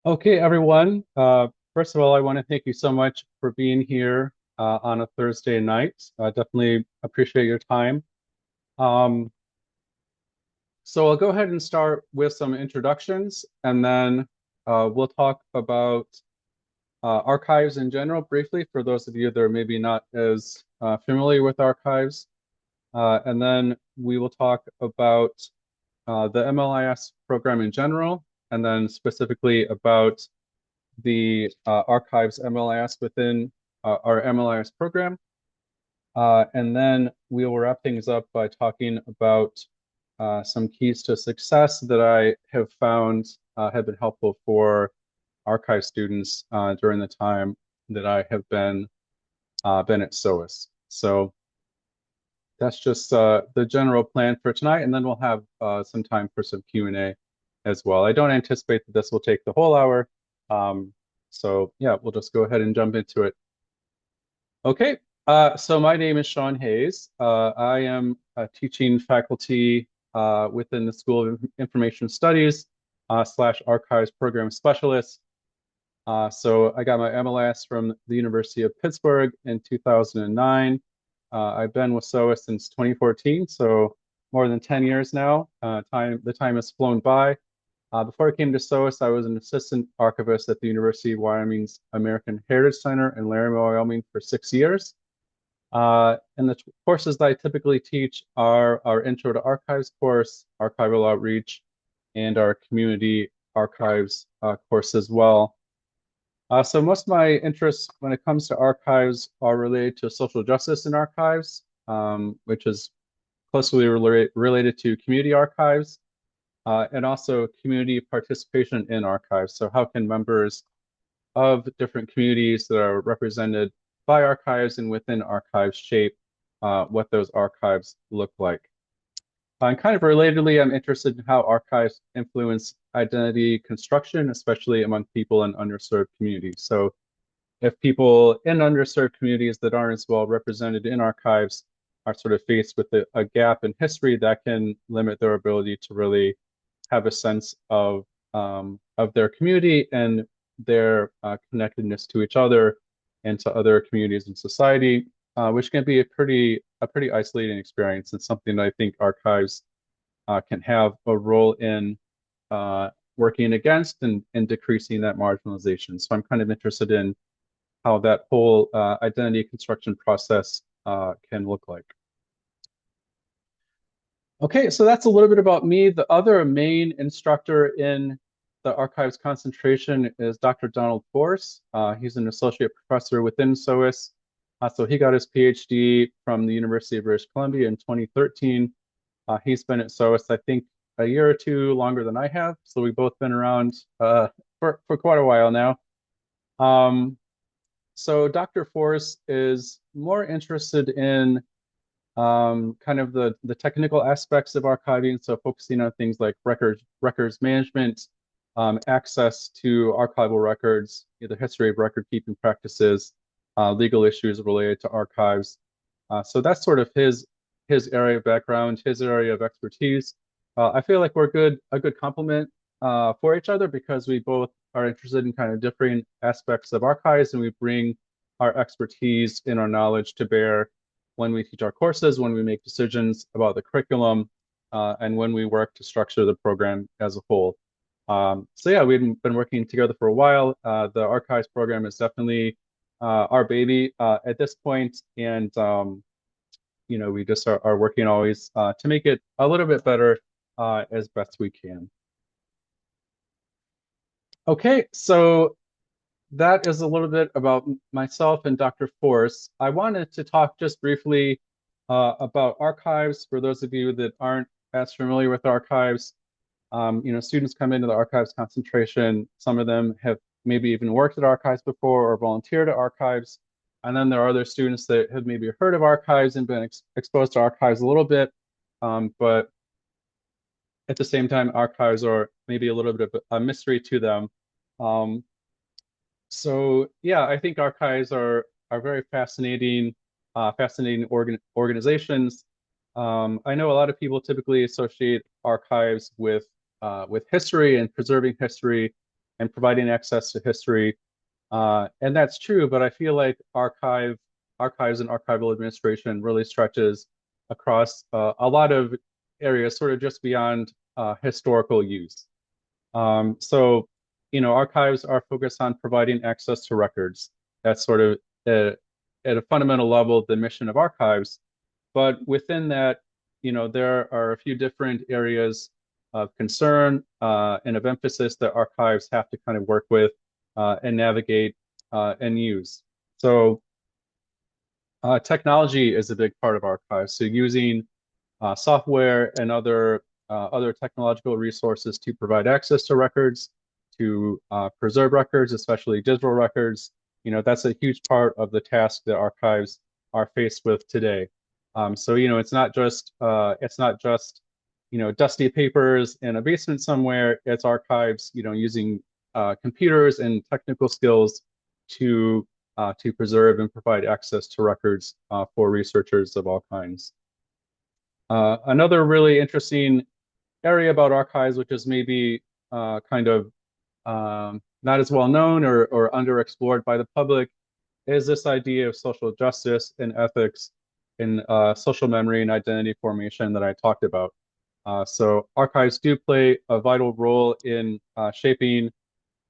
Okay, everyone. First of all, I want to thank you so much for being here on a Thursday night. Definitely appreciate your time. Um, so I'll go ahead and start with some introductions, and then we'll talk about archives in general briefly for those of you that are maybe not as familiar with archives. And then we will talk about the MLIS program in general, and then specifically about the archives MLIS within our MLIS program. And then we will wrap things up by talking about some keys to success that I have found have been helpful for archive students during the time that I have been at SOAS. So that's just the general plan for tonight, and then we'll have some time for some Q&A as well. I don't anticipate that this will take the whole hour. So yeah, we'll just go ahead and jump into it. Okay, so my name is Sean Hayes. I am a teaching faculty within the School of Information Studies / Archives Program Specialist. So I got my MLS from the University of Pittsburgh in 2009. I've been with SOAS since 2014, so more than 10 years now. The time has flown by. Before I came to SOAS, I was an assistant archivist at the University of Wyoming's American Heritage Center in Laramie, Wyoming for 6 years. And the courses that I typically teach are our Intro to Archives course, Archival Outreach, and our Community Archives course as well. So most of my interests when it comes to archives are related to social justice in archives, which is closely related to community archives, and also community participation in archives. So how can members of different communities that are represented by archives and within archives shape what those archives look like? And kind of relatedly, I'm interested in how archives influence identity construction, especially among people in underserved communities. So if people in underserved communities that aren't as well represented in archives are sort of faced with a gap in history, that can limit their ability to really have a sense of their community and their connectedness to each other and to other communities in society, which can be a pretty isolating experience and something that I think archives can have a role in working against and decreasing that marginalization. So I'm kind of interested in how that whole identity construction process can look like. Okay, so that's a little bit about me. The other main instructor in the archives concentration is Dr. Donald Force. He's an associate professor within SOAS. So he got his PhD from the University of British Columbia in 2013. He's been at SOAS, I think, a year or two longer than I have. So we've both been around for quite a while now. So Dr. Force is more interested in kind of the technical aspects of archiving, so focusing on things like records management, access to archival records, the history of record keeping practices, legal issues related to archives. So that's sort of his area of background, his area of expertise. I feel like we're a good complement for each other because we both are interested in kind of different aspects of archives, and we bring our expertise and our knowledge to bear when we teach our courses, when we make decisions about the curriculum, and when we work to structure the program as a whole. So yeah, we've been working together for a while. The archives program is definitely our baby at this point, and we just are working always to make it a little bit better as best we can. Okay, so that is a little bit about myself and Dr. Force. I wanted to talk just briefly about archives for those of you that aren't as familiar with archives. Students come into the archives concentration. Some of them have maybe even worked at archives before or volunteered at archives. And then there are other students that have maybe heard of archives and been exposed to archives a little bit. But at the same time, archives are maybe a little bit of a mystery to them. Um, so yeah, I think archives are very fascinating, fascinating organizations. I know a lot of people typically associate archives with history and preserving history, and providing access to history. And that's true, but I feel like archives and archival administration really stretches across a lot of areas, sort of just beyond historical use. So, archives are focused on providing access to records. That's sort of at a fundamental level the mission of archives. But within that, there are a few different areas of concern and of emphasis that archives have to kind of work with and navigate and use. So technology is a big part of archives. So using software and other technological resources to provide access to records, to preserve records, especially digital records. That's a huge part of the task that archives are faced with today. So it's not just dusty papers in a basement somewhere. It's archives, using computers and technical skills to preserve and provide access to records for researchers of all kinds. Another really interesting area about archives, which is maybe kind of not as well known or underexplored by the public, is this idea of social justice and ethics in social memory and identity formation that I talked about. So archives do play a vital role in shaping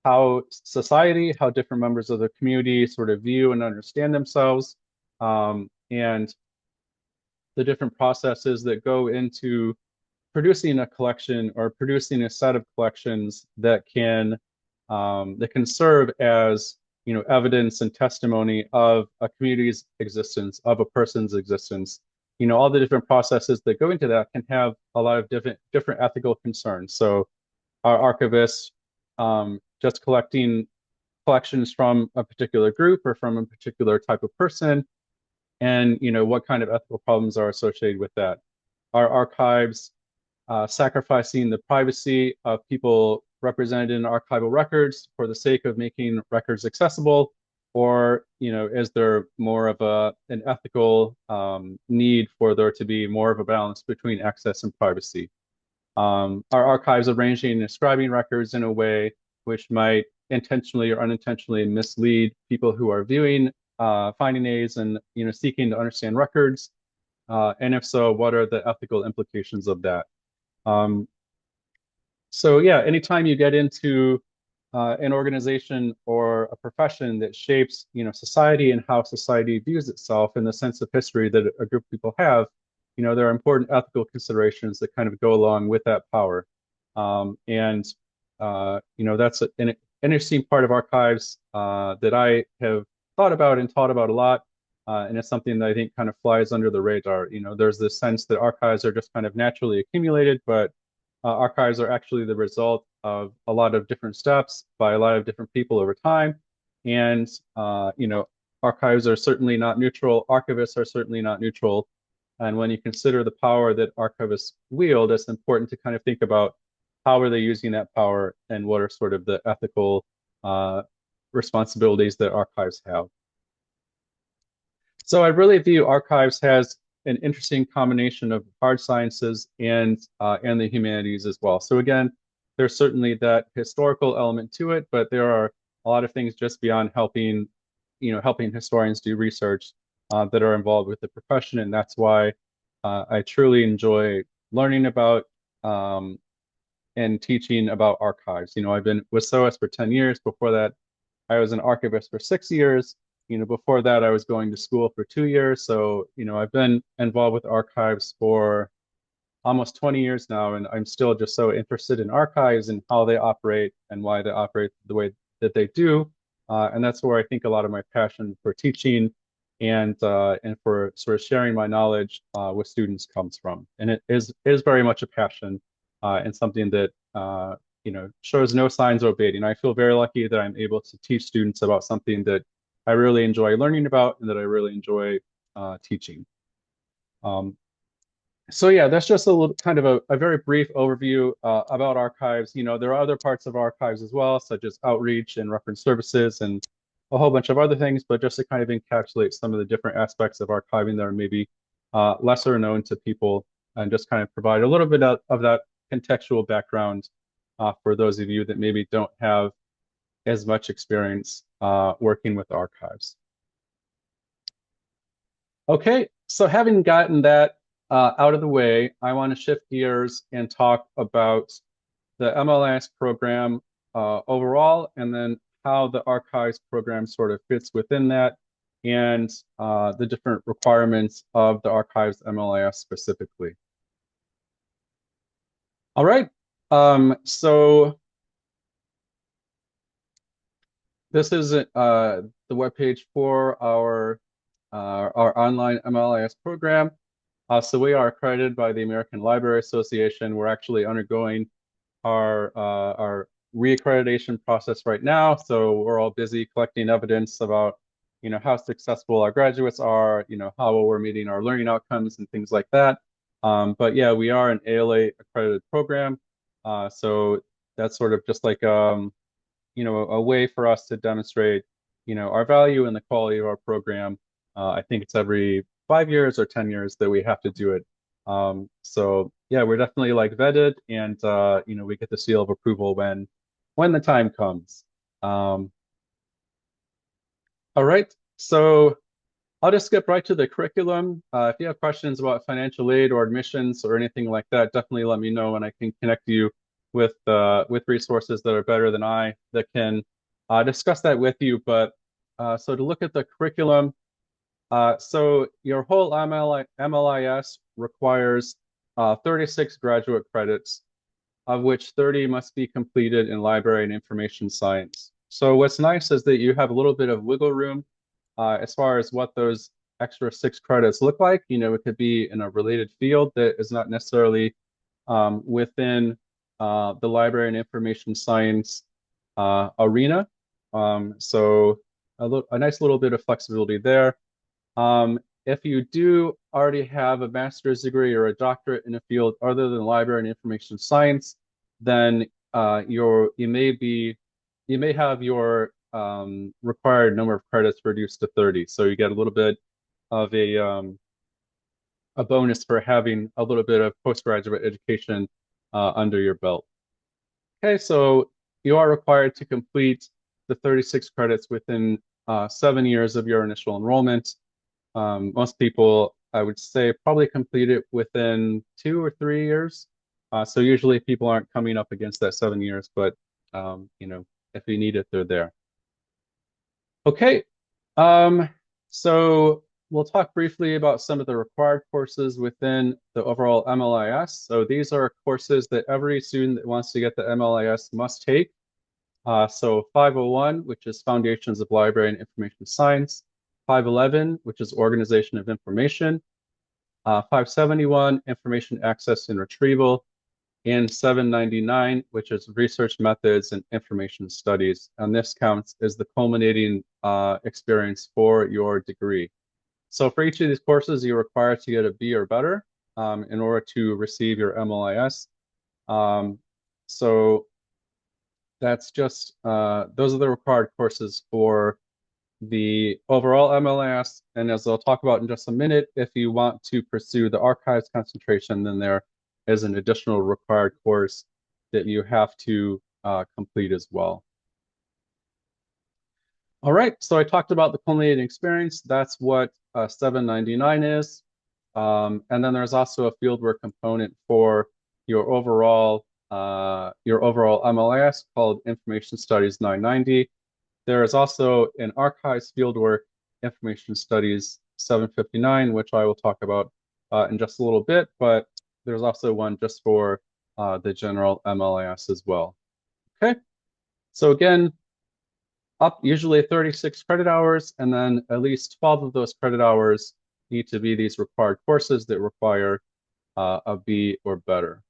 how society, how different members of the community sort of view and understand themselves, and the different processes that go into producing a collection or producing a set of collections that can serve as evidence and testimony of a community's existence, of a person's existence. All the different processes that go into that can have a lot of different ethical concerns. So our archivists just collecting collections from a particular group or from a particular type of person, and what kind of ethical problems are associated with that. Our archives sacrificing the privacy of people represented in archival records for the sake of making records accessible, or is there more of an ethical need for there to be more of a balance between access and privacy? Our archives arranging and describing records in a way which might intentionally or unintentionally mislead people who are viewing finding aids and seeking to understand records, and if so, what are the ethical implications of that? So yeah, anytime you get into an organization or a profession that shapes, society and how society views itself in the sense of history that a group of people have, there are important ethical considerations that kind of go along with that power. And that's an interesting part of archives that I have thought about and taught about a lot. And it's something that I think kind of flies under the radar. There's this sense that archives are just kind of naturally accumulated, but archives are actually the result of a lot of different steps by a lot of different people over time. And, archives are certainly not neutral. Archivists are certainly not neutral. And when you consider the power that archivists wield, it's important to kind of think about how are they using that power and what are sort of the ethical responsibilities that archives have. So I really view archives as an interesting combination of hard sciences and the humanities as well. So again, there's certainly that historical element to it, but there are a lot of things just beyond helping historians do research that are involved with the profession, and that's why I truly enjoy learning about and teaching about archives. I've been with SOAS for 10 years. Before that, I was an archivist for 6 years. Before that, I was going to school for 2 years. So, I've been involved with archives for almost 20 years now, and I'm still just so interested in archives and how they operate and why they operate the way that they do. And that's where I think a lot of my passion for teaching and for sort of sharing my knowledge with students comes from. And it is very much a passion and something that shows no signs of abating. I feel very lucky that I'm able to teach students about something that I really enjoy learning about and that I really enjoy teaching. So yeah, that's just a little kind of a very brief overview about archives. There are other parts of archives as well, such as outreach and reference services and a whole bunch of other things, but just to kind of encapsulate some of the different aspects of archiving that are maybe lesser known to people, and just kind of provide a little bit of that contextual background for those of you that maybe don't have as much experience working with archives. Okay, so having gotten that out of the way, I want to shift gears and talk about the MLIS program overall, and then how the archives program sort of fits within that, and the different requirements of the archives MLIS specifically. All right, so this is the webpage for our online MLIS program. So we are accredited by the American Library Association. We're actually undergoing our reaccreditation process right now. So we're all busy collecting evidence about, how successful our graduates are, how well we're meeting our learning outcomes and things like that. But yeah, we are an ALA accredited program. So that's sort of just like a way for us to demonstrate, our value and the quality of our program. I think it's every 5 years or 10 years that we have to do it. So yeah, we're definitely like vetted, and we get the seal of approval when the time comes. All right, so I'll just skip right to the curriculum. If you have questions about financial aid or admissions or anything like that, definitely let me know, and I can connect you with resources that are better than I that can discuss that with you. But so to look at the curriculum, so your whole MLIS requires 36 graduate credits, of which 30 must be completed in library and information science. So what's nice is that you have a little bit of wiggle room as far as what those extra 6 credits look like. It could be in a related field that is not necessarily within the library and information science arena. So a nice little bit of flexibility there. If you do already have a master's degree or a doctorate in a field other than library and information science, then you may have your required number of credits reduced to 30. So you get a little bit of a bonus for having a little bit of postgraduate education under your belt. Okay, so you are required to complete the 36 credits within 7 years of your initial enrollment. Most people, I would say, probably complete it within 2 or 3 years. So usually people aren't coming up against that 7 years, but if you need it, they're there. Okay, so we'll talk briefly about some of the required courses within the overall MLIS. So these are courses that every student that wants to get the MLIS must take. So 501, which is Foundations of Library and Information Science, 511, which is Organization of Information, 571, Information Access and Retrieval, and 799, which is Research Methods and Information Studies. And this counts as the culminating experience for your degree. So for each of these courses, you're required to get a B or better in order to receive your MLIS. So that's just, those are the required courses for the overall MLIS. And as I'll talk about in just a minute, if you want to pursue the archives concentration, then there is an additional required course that you have to complete as well. All right, so I talked about the culminating experience. That's what 799 is. And then there's also a fieldwork component for your overall MLIS called Information Studies 990. There is also an archives fieldwork Information Studies 759, which I will talk about in just a little bit, but there's also one just for the general MLIS as well. Okay, so again, up usually 36 credit hours, and then at least 12 of those credit hours need to be these required courses that require a B or better.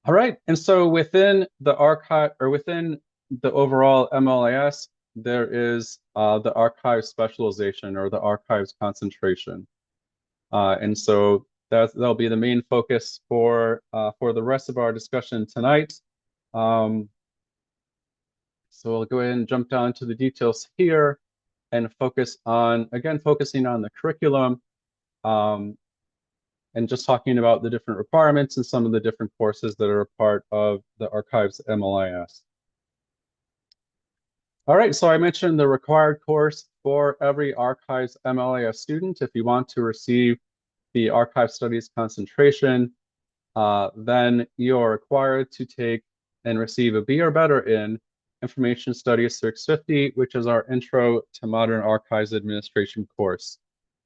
All right, and so within the archive or within the overall MLIS, there is the archive specialization or the archives concentration, and so that'll be the main focus for the rest of our discussion tonight. So we'll go ahead and jump down to the details here and focusing on the curriculum and just talking about the different requirements and some of the different courses that are a part of the archives MLIS. All right, so I mentioned the required course for every Archives MLIS student. If you want to receive the Archive Studies concentration, then you're required to take and receive a B or better in Information Studies 650, which is our Intro to Modern Archives Administration course.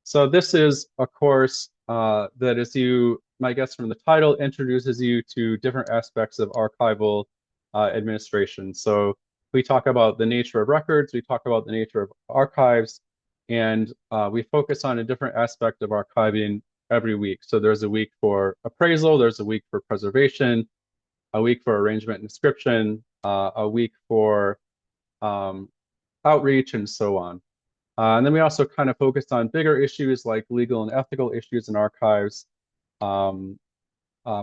So this is a course that, as you might guess from the title, introduces you to different aspects of archival administration. So we talk about the nature of records, we talk about the nature of archives, and we focus on a different aspect of archiving every week. So there's a week for appraisal, there's a week for preservation, a week for arrangement and description, a week for outreach, and so on. And then we also kind of focused on bigger issues like legal and ethical issues in archives, um,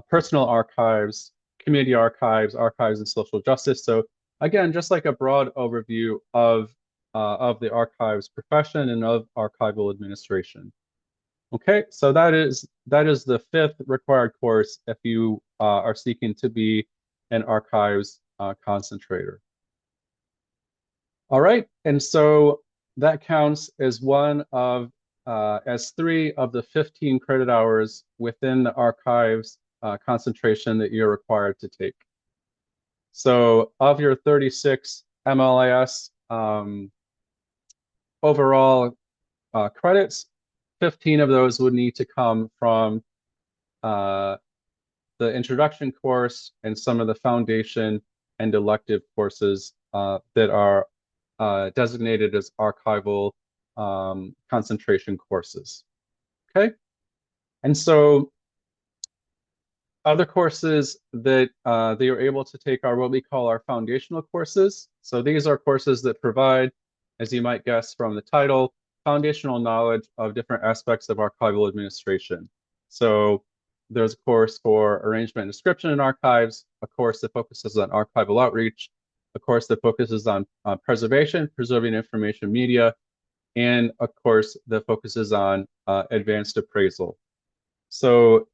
personal archives, community archives, archives and social justice. So again, just like a broad overview of the archives profession and of archival administration. Okay, so that is the fifth required course if you are seeking to be an archives concentrator. All right, and so that counts as as 3 of the 15 credit hours within the archives concentration that you're required to take. So of your 36 MLIS overall credits, 15 of those would need to come from the introduction course and some of the foundation and elective courses that are designated as archival concentration courses. Okay, and so other courses that they are able to take are what we call our foundational courses. So these are courses that provide, as you might guess from the title, foundational knowledge of different aspects of archival administration. So there's a course for arrangement and description in archives, a course that focuses on archival outreach, a course that focuses on preservation, preserving information media, and a course that focuses on advanced appraisal. So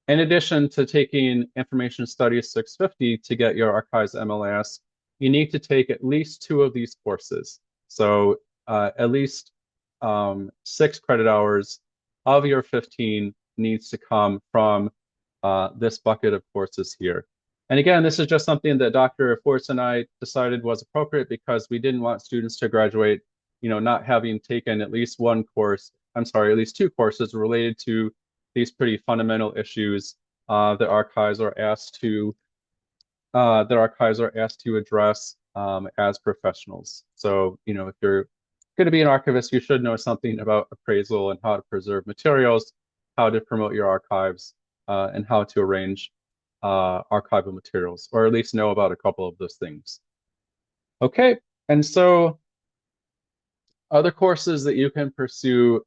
in addition to taking Information Studies 650 to get your Archives MLIS, you need to take at least 2 of these courses. So at least 6 credit hours of your 15 needs to come from this bucket of courses here. And again, this is just something that Dr. Force and I decided was appropriate because we didn't want students to graduate, not having taken at least one course, at least 2 courses related to these pretty fundamental issues that archives are asked to address as professionals. So, if you're going to be an archivist, you should know something about appraisal and how to preserve materials, how to promote your archives, and how to arrange archival materials, or at least know about a couple of those things. Okay, and so other courses that you can pursue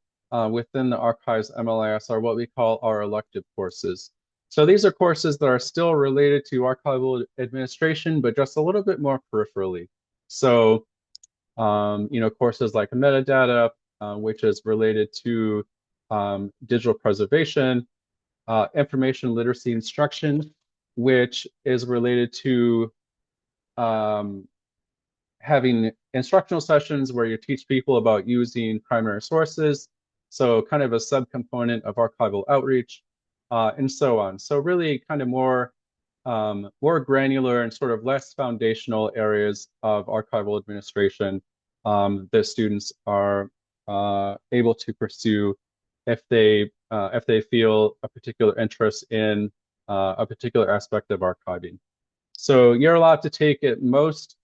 within the Archives MLIS are what we call our elective courses. So these are courses that are still related to archival administration, but just a little bit more peripherally. So, courses like metadata, which is related to digital preservation, information literacy instruction, which is related to having instructional sessions where you teach people about using primary sources, so kind of a subcomponent of archival outreach, and so on. So really kind of more granular and sort of less foundational areas of archival administration that students are able to pursue if they feel a particular interest in a particular aspect of archiving. So you're allowed to take at most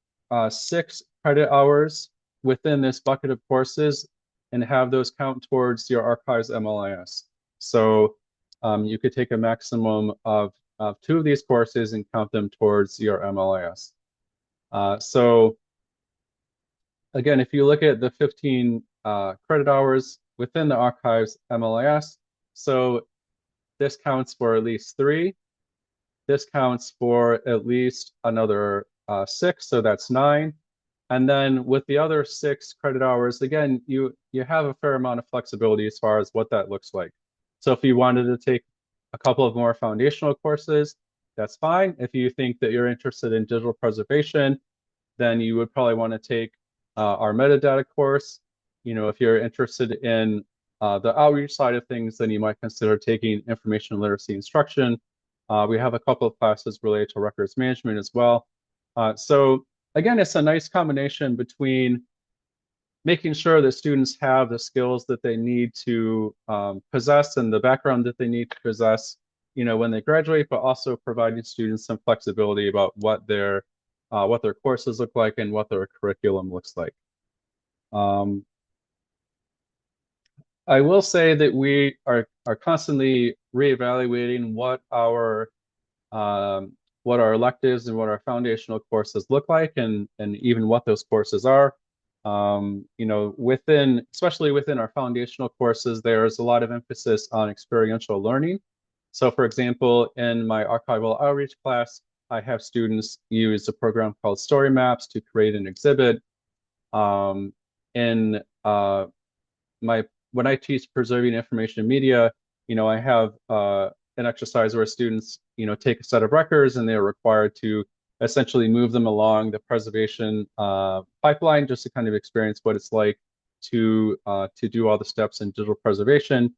6 credit hours within this bucket of courses and have those count towards your Archives MLIS. So you could take a maximum of 2 of these courses and count them towards your MLIS. So again, if you look at the 15 credit hours within the Archives MLIS, so this counts for at least 3. This counts for at least another 6, so that's 9. And then with the other 6 credit hours, again, you have a fair amount of flexibility as far as what that looks like. So if you wanted to take a couple of more foundational courses, that's fine. If you think that you're interested in digital preservation, then you would probably want to take our metadata course. If you're interested in the outreach side of things, then you might consider taking information literacy instruction. We have a couple of classes related to records management as well. So again, it's a nice combination between making sure that students have the skills that they need to possess and the background that they need to possess, when they graduate, but also providing students some flexibility about what their courses look like and what their curriculum looks like. I will say that we are constantly reevaluating what our electives and what our foundational courses look like, and even what those courses are. Especially within our foundational courses, there's a lot of emphasis on experiential learning. So, for example, in my archival outreach class, I have students use a program called Story Maps to create an exhibit. In my When I teach preserving information media, I have an exercise where students, take a set of records and they're required to essentially move them along the preservation pipeline just to kind of experience what it's like to do all the steps in digital preservation.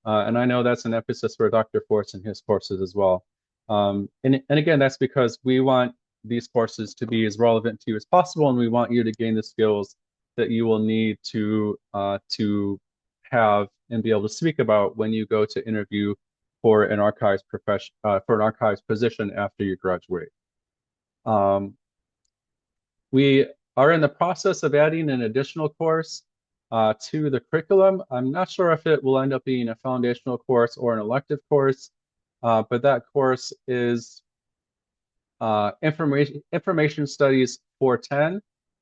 And I know that's an emphasis for Dr. Force in his courses as well. And again, that's because we want these courses to be as relevant to you as possible, and we want you to gain the skills that you will need to have and be able to speak about when you go to interview for an archives position after you graduate. Um, we are in the process of adding an additional course to the curriculum. I'm not sure if it will end up being a foundational course or an elective course, but that course is Information Studies 410,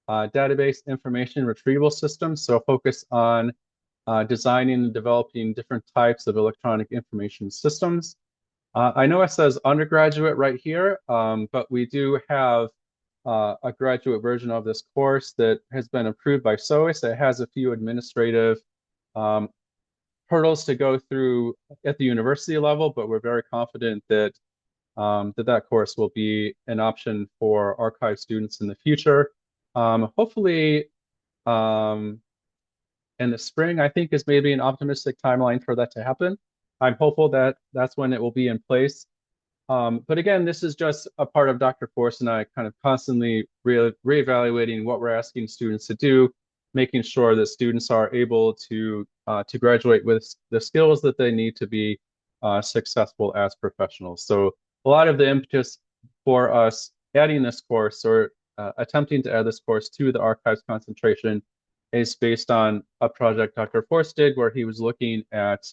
Database Information Retrieval Systems. So focus on designing and developing different types of electronic information systems. I know it says undergraduate right here, but we do have a graduate version of this course that has been approved by SOAS. It has a few administrative um, hurdles to go through at the university level, but we're very confident that that course will be an option for archive students in the future. Hopefully, in the spring, I think is maybe an optimistic timeline for that to happen. I'm hopeful that that's when it will be in place. But again, this is just a part of Dr. Force and I kind of constantly reevaluating what we're asking students to do, making sure that students are able to graduate with the skills that they need to be successful as professionals. So a lot of the impetus for us adding this course or attempting to add this course to the archives concentration is based on a project Dr. Force did where he was looking at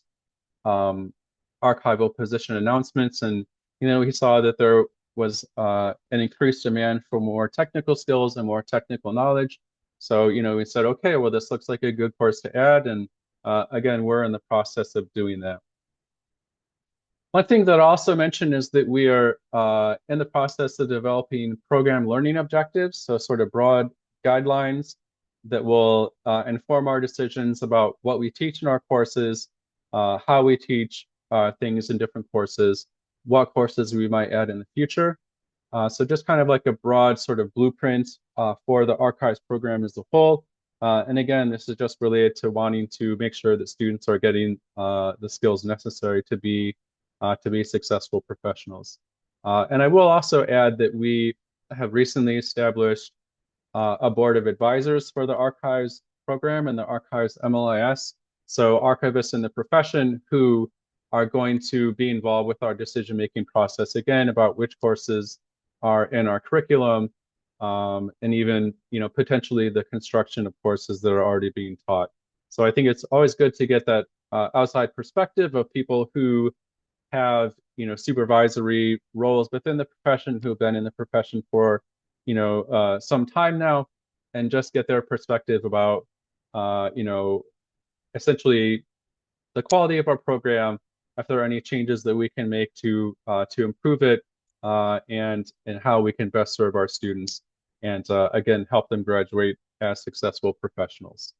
archival position announcements, and he saw that there was an increased demand for more technical skills and more technical knowledge. So we said, okay, well, this looks like a good course to add, and again, we're in the process of doing that. One thing that I also mentioned is that we are in the process of developing program learning objectives, so sort of broad guidelines that will inform our decisions about what we teach in our courses, how we teach things in different courses, what courses we might add in the future. So just kind of like a broad sort of blueprint for the archives program as a whole. And again, this is just related to wanting to make sure that students are getting the skills necessary to be successful professionals. And I will also add that we have recently established a board of advisors for the archives program and the archives MLIS. So archivists in the profession who are going to be involved with our decision-making process, again, about which courses are in our curriculum, and even, potentially the construction of courses that are already being taught. So I think it's always good to get that outside perspective of people who have, supervisory roles within the profession, who've been in the profession for, some time now, and just get their perspective about, essentially the quality of our program, if there are any changes that we can make to improve it, and how we can best serve our students, and again, help them graduate as successful professionals.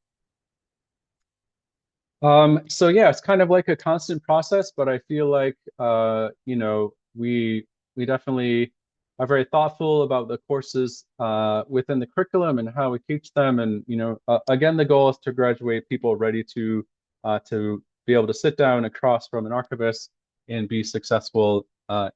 So yeah, it's kind of like a constant process, but I feel like we definitely are very thoughtful about the courses within the curriculum and how we teach them. And again, the goal is to graduate people ready to be able to sit down across from an archivist and be successful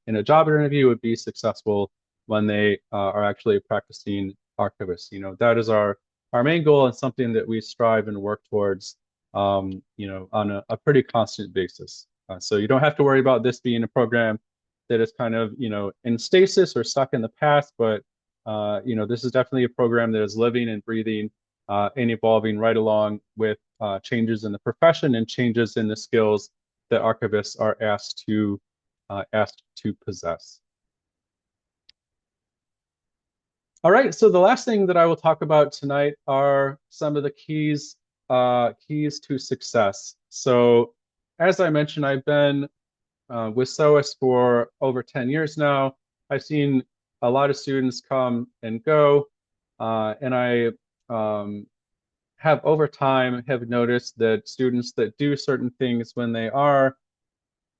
in a job interview, would be successful when they are actually practicing archivists. That is our main goal and something that we strive and work towards, on a pretty constant basis. So you don't have to worry about this being a program that is kind of, in stasis or stuck in the past, but this is definitely a program that is living and breathing and evolving right along with changes in the profession and changes in the skills that archivists are asked to possess. All right, so the last thing that I will talk about tonight are some of the keys to success. So, as I mentioned, I've been with SOAS for over 10 years now. I've seen a lot of students come and go, and I have over time have noticed that students that do certain things when they are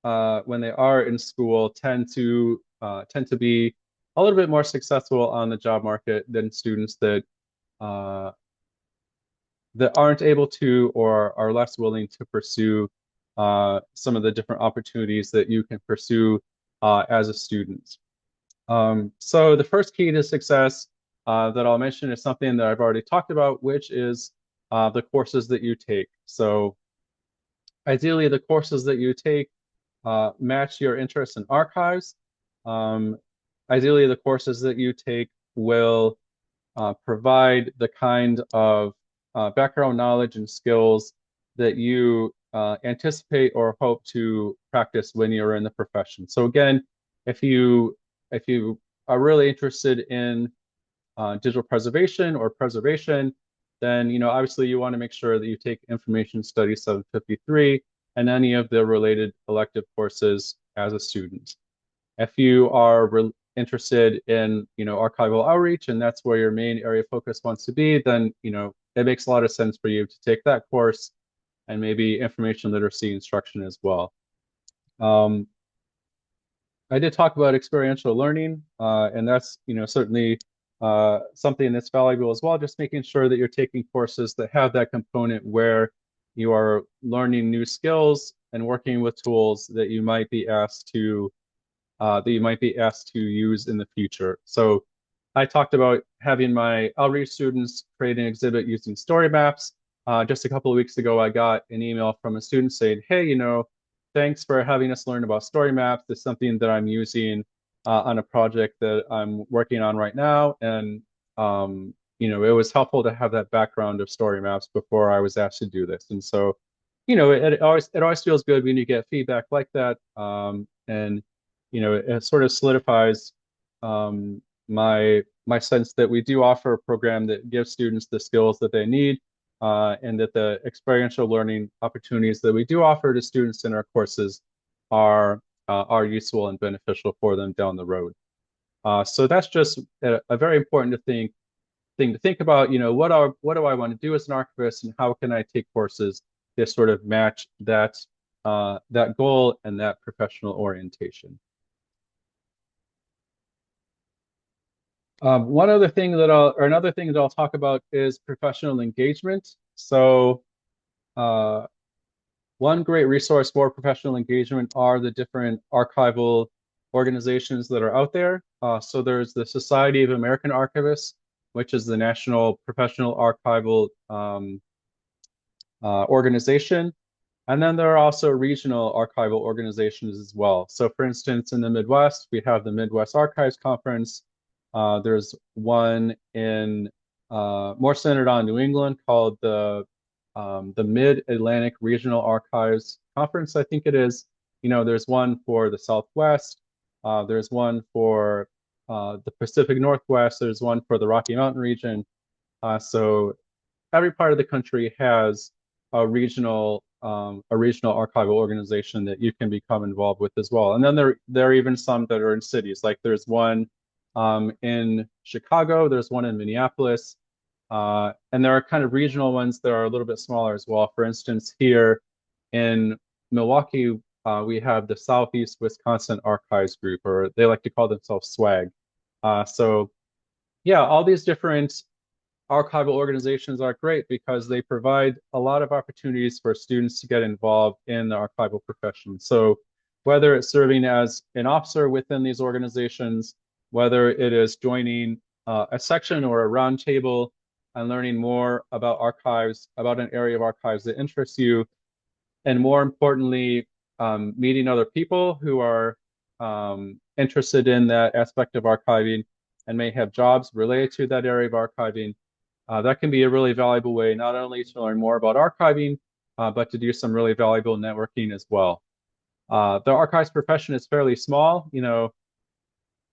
in school tend to be a little bit more successful on the job market than students uh, that aren't able to or are less willing to pursue some of the different opportunities that you can pursue as a student. So the first key to success that I'll mention is something that I've already talked about, which is the courses that you take. So ideally, the courses that you take match your interest in archives. Ideally, the courses that you take will provide the kind of background knowledge and skills that you anticipate or hope to practice when you're in the profession. So again, if you are really interested in digital preservation or preservation, then obviously you want to make sure that you take Information Studies 753 and any of the related elective courses as a student. If you are interested in archival outreach and that's where your main area of focus wants to be, then it makes a lot of sense for you to take that course and maybe information literacy instruction as well. I did talk about experiential learning, and that's certainly something that's valuable as well. Just making sure that you're taking courses that have that component where you are learning new skills and working with tools that you might be asked to use in the future. So I talked about having my outreach students create an exhibit using story maps. Just a couple of weeks ago, I got an email from a student saying, hey, thanks for having us learn about story maps. It's something that I'm using on a project that I'm working on right now. And, it was helpful to have that background of story maps before I was asked to do this. And so, it always feels good when you get feedback like that. And it sort of solidifies my sense that we do offer a program that gives students the skills that they need, and that the experiential learning opportunities that we do offer to students in our courses are useful and beneficial for them down the road. So that's just a very important thing to think about. What do I want to do as an archivist, and how can I take courses that sort of match that goal and that professional orientation. Another thing that I'll talk about is professional engagement. So, one great resource for professional engagement are the different archival organizations that are out there. So there's the Society of American Archivists, which is the national professional archival organization. And then there are also regional archival organizations as well. So for instance, in the Midwest, we have the Midwest Archives Conference. There's one in more centered on New England called the Mid-Atlantic Regional Archives Conference, I think it is. There's one for the Southwest. There's one for the Pacific Northwest. There's one for the Rocky Mountain region. So every part of the country has a regional archival organization that you can become involved with as well. And then there are even some that are in cities. Like there's one in Chicago, there's one in Minneapolis, and there are kind of regional ones that are a little bit smaller as well. For instance, here in Milwaukee, we have the Southeast Wisconsin Archives Group, or they like to call themselves SWAG. So yeah, all these different archival organizations are great because they provide a lot of opportunities for students to get involved in the archival profession. So whether it's serving as an officer within these organizations, whether it is joining a section or a roundtable and learning more about archives, about an area of archives that interests you, and more importantly, meeting other people who are interested in that aspect of archiving and may have jobs related to that area of archiving. That can be a really valuable way not only to learn more about archiving, but to do some really valuable networking as well. The archives profession is fairly small.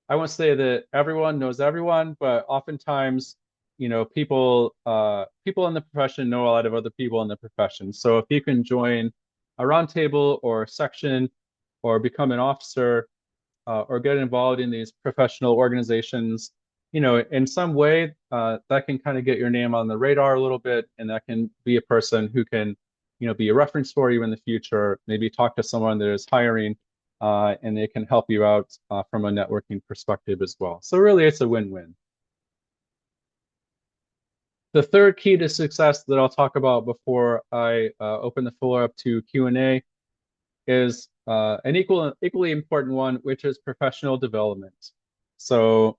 I won't say that everyone knows everyone, but oftentimes, people in the profession know a lot of other people in the profession. So if you can join a roundtable or a section or become an officer or get involved in these professional organizations, in some way, that can kind of get your name on the radar a little bit, and that can be a person who can, be a reference for you in the future. Maybe talk to someone that is hiring, and they can help you out from a networking perspective as well. So really, it's a win-win. The third key to success that I'll talk about before I open the floor up to Q&A is an equally important one, which is professional development. So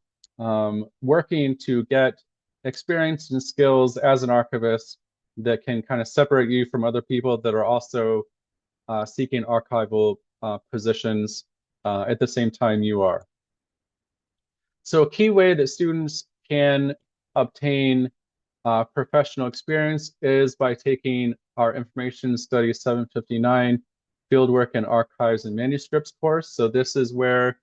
working to get experience and skills as an archivist that can kind of separate you from other people that are also seeking archival positions at the same time you are. So a key way that students can obtain professional experience is by taking our Information Studies 759 Fieldwork and Archives and Manuscripts course. So this is where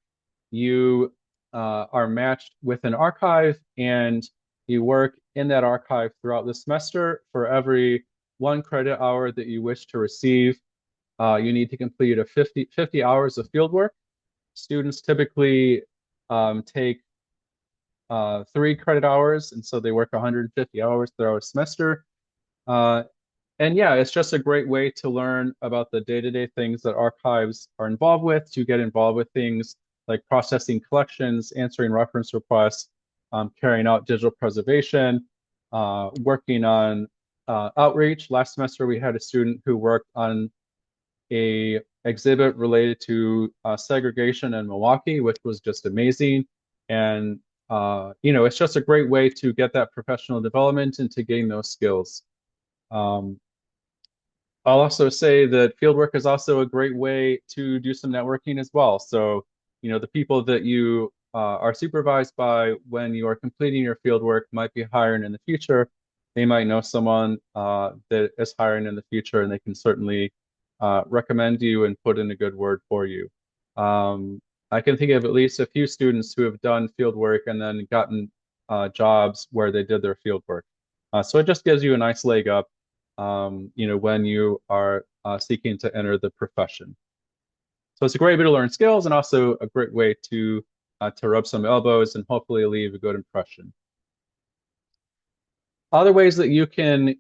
you are matched with an archive and you work in that archive throughout the semester. For every 1 credit hour that you wish to receive, you need to complete 50 hours of fieldwork. Students typically take 3 credit hours, and so they work 150 hours throughout a semester. And yeah, it's just a great way to learn about the day-to-day things that archives are involved with, to get involved with things like processing collections, answering reference requests, carrying out digital preservation, working on outreach. Last semester, we had a student who worked on a exhibit related to segregation in Milwaukee, which was just amazing. And it's just a great way to get that professional development and to gain those skills. I'll also say that fieldwork is also a great way to do some networking as well. So, the people that you are supervised by when you are completing your fieldwork might be hiring in the future. They might know someone that is hiring in the future, and they can certainly recommend you and put in a good word for you. I can think of at least a few students who have done fieldwork and then gotten jobs where they did their fieldwork. So it just gives you a nice leg up when you are seeking to enter the profession. So it's a great way to learn skills and also a great way to rub some elbows and hopefully leave a good impression. Other ways that you can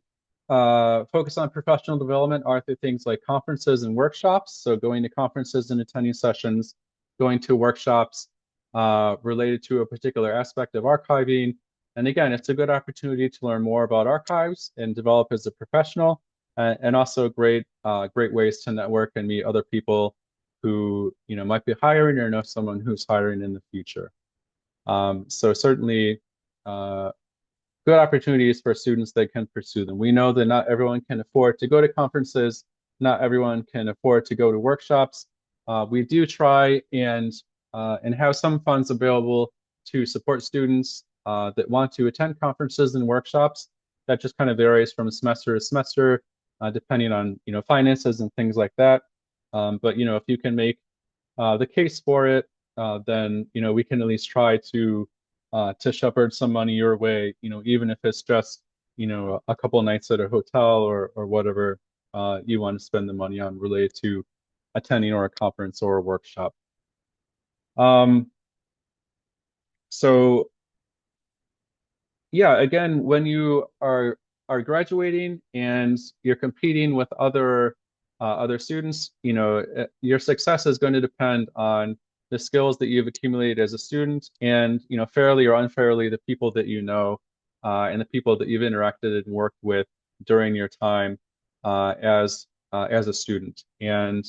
focus on professional development are through things like conferences and workshops. So going to conferences and attending sessions, going to workshops related to a particular aspect of archiving. And again, it's a good opportunity to learn more about archives and develop as a professional, and also great ways to network and meet other people who might be hiring or know someone who's hiring in the future. So certainly good opportunities for students that can pursue them. We know that not everyone can afford to go to conferences, not everyone can afford to go to workshops. We do try and have some funds available to support students that want to attend conferences and workshops. That just kind of varies from semester to semester, depending on finances and things like that. But if you can make the case for it, then we can at least try to shepherd some money your way, even if it's just, a couple of nights at a hotel or whatever you want to spend the money on related to attending or a conference or a workshop. So yeah, again, when you are graduating and you're competing with other students, your success is going to depend on the skills that you've accumulated as a student, and fairly or unfairly, the people that you know and the people that you've interacted and worked with during your time as a student. And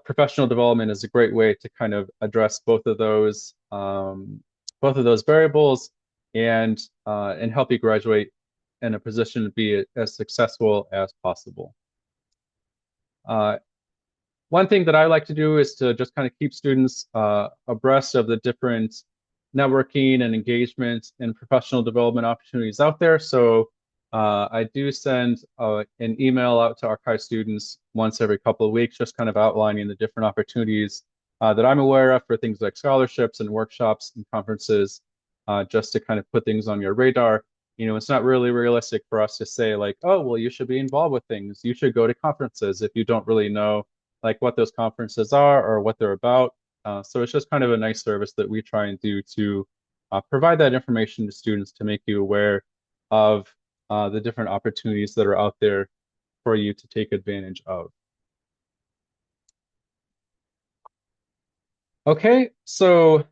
professional development is a great way to kind of address both of those variables and help you graduate in a position to be as successful as possible. Uh, One thing that I like to do is to just kind of keep students abreast of the different networking and engagement and professional development opportunities out there. So I do send an email out to archive students once every couple of weeks, just kind of outlining the different opportunities that I'm aware of for things like scholarships and workshops and conferences, just to kind of put things on your radar. It's not really realistic for us to say like, oh, well, you should be involved with things. You should go to conferences if you don't really know like what those conferences are or what they're about. So it's just kind of a nice service that we try and do to provide that information to students to make you aware of the different opportunities that are out there for you to take advantage of. Okay, so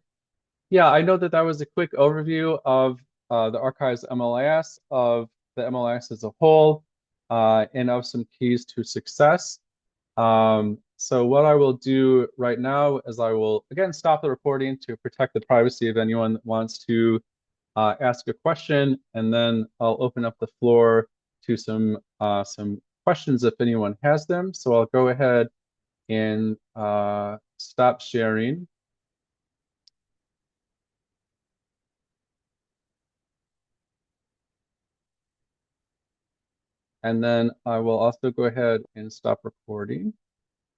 yeah, I know that that was a quick overview of the Archives MLIS, of the MLIS as a whole, and of some keys to success. So what I will do right now is I will again stop the recording to protect the privacy of anyone that wants to ask a question, and then I'll open up the floor to some questions if anyone has them. So I'll go ahead and stop sharing. And then I will also go ahead and stop recording.